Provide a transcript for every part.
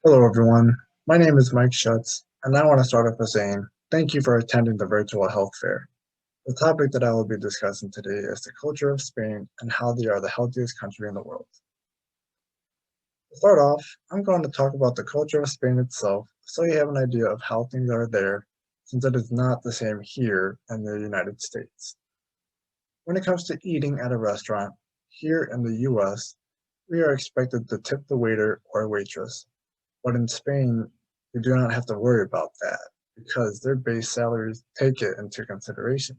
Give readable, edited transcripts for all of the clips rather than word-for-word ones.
Hello, everyone. My name is Mike Schutz, and I want to start off by saying thank you for attending the virtual health fair. The topic that I will be discussing today is the culture of Spain and how they are the healthiest country in the world. To start off, I'm going to talk about the culture of Spain itself so you have an idea of how things are there, since it is not the same here in the United States. When it comes to eating at a restaurant, here in the US, we are expected to tip the waiter or waitress. But in Spain, you do not have to worry about that because their base salaries take it into consideration.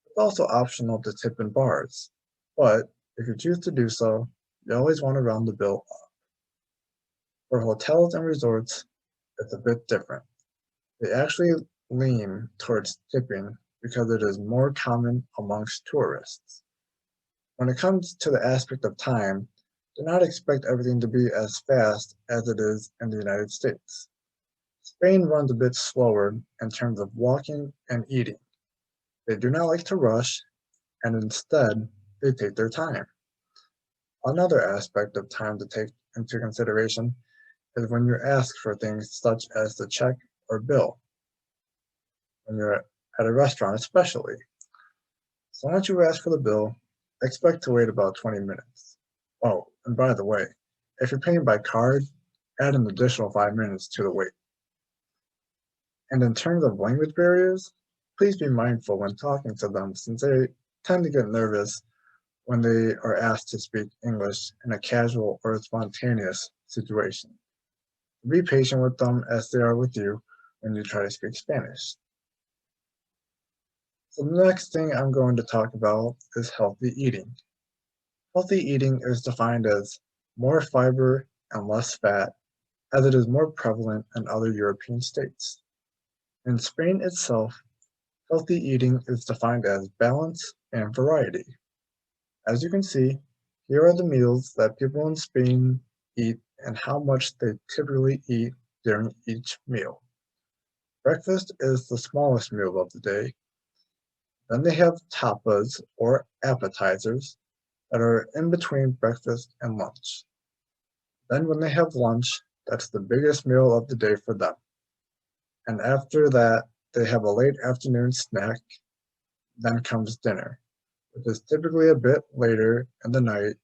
It's also optional to tip in bars, but if you choose to do so, you always want to round the bill up. For hotels and resorts, it's a bit different. They actually lean towards tipping because it is more common amongst tourists. When it comes to the aspect of time, do not expect everything to be as fast as it is in the United States. Spain runs a bit slower in terms of walking and eating. They do not like to rush, and instead, they take their time. Another aspect of time to take into consideration is when you're asked for things such as the check or bill, when you're at a restaurant especially. So once you ask for the bill, expect to wait about 20 minutes. Oh, and by the way, if you're paying by card, add an additional 5 minutes to the wait. And in terms of language barriers, please be mindful when talking to them since they tend to get nervous when they are asked to speak English in a casual or spontaneous situation. Be patient with them as they are with you when you try to speak Spanish. So the next thing I'm going to talk about is healthy eating. Healthy eating is defined as more fiber and less fat, as it is more prevalent in other European states. In Spain itself, healthy eating is defined as balance and variety. As you can see, here are the meals that people in Spain eat and how much they typically eat during each meal. Breakfast is the smallest meal of the day. Then they have tapas or appetizers that are in between breakfast and lunch. Then when they have lunch, that's the biggest meal of the day for them. And after that, they have a late afternoon snack. Then comes dinner, which is typically a bit later in the night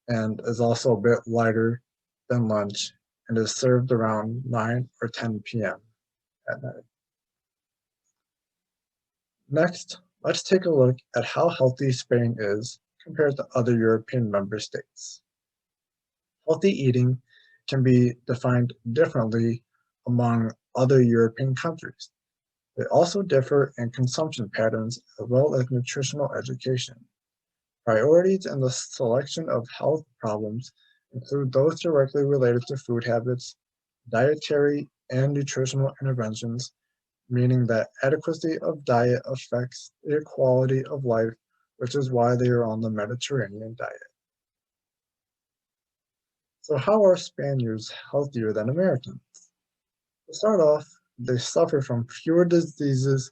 and is also a bit lighter than lunch and is served around 9 or 10 p.m. at night. Next, let's take a look at how healthy Spain is compared to other European member states. Healthy eating can be defined differently among other European countries. They also differ in consumption patterns as well as nutritional education. Priorities in the selection of health problems include those directly related to food habits, dietary and nutritional interventions, meaning that adequacy of diet affects their quality of life, which is why they are on the Mediterranean diet. So how are Spaniards healthier than Americans? To start off, they suffer from fewer diseases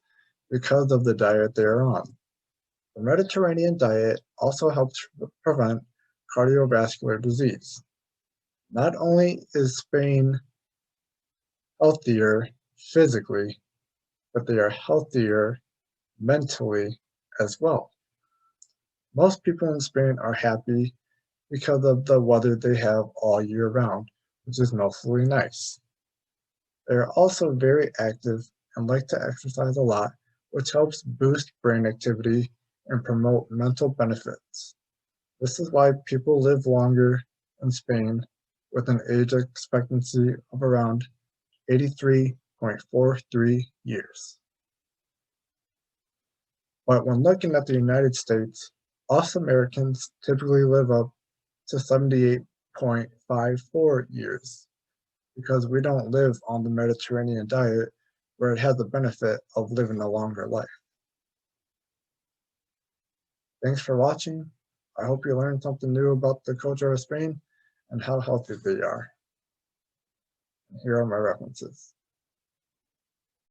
because of the diet they are on. The Mediterranean diet also helps prevent cardiovascular disease. Not only is Spain healthier physically, but they are healthier mentally as well. Most people in Spain are happy because of the weather they have all year round, which is mostly nice. They are also very active and like to exercise a lot, which helps boost brain activity and promote mental benefits. This is why people live longer in Spain with an age expectancy of around 83.43 years. But when looking at the United States, us Americans typically live up to 78.54 years because we don't live on the Mediterranean diet where it has the benefit of living a longer life. Thanks for watching. I hope you learned something new about the culture of Spain and how healthy they are. Here are my references.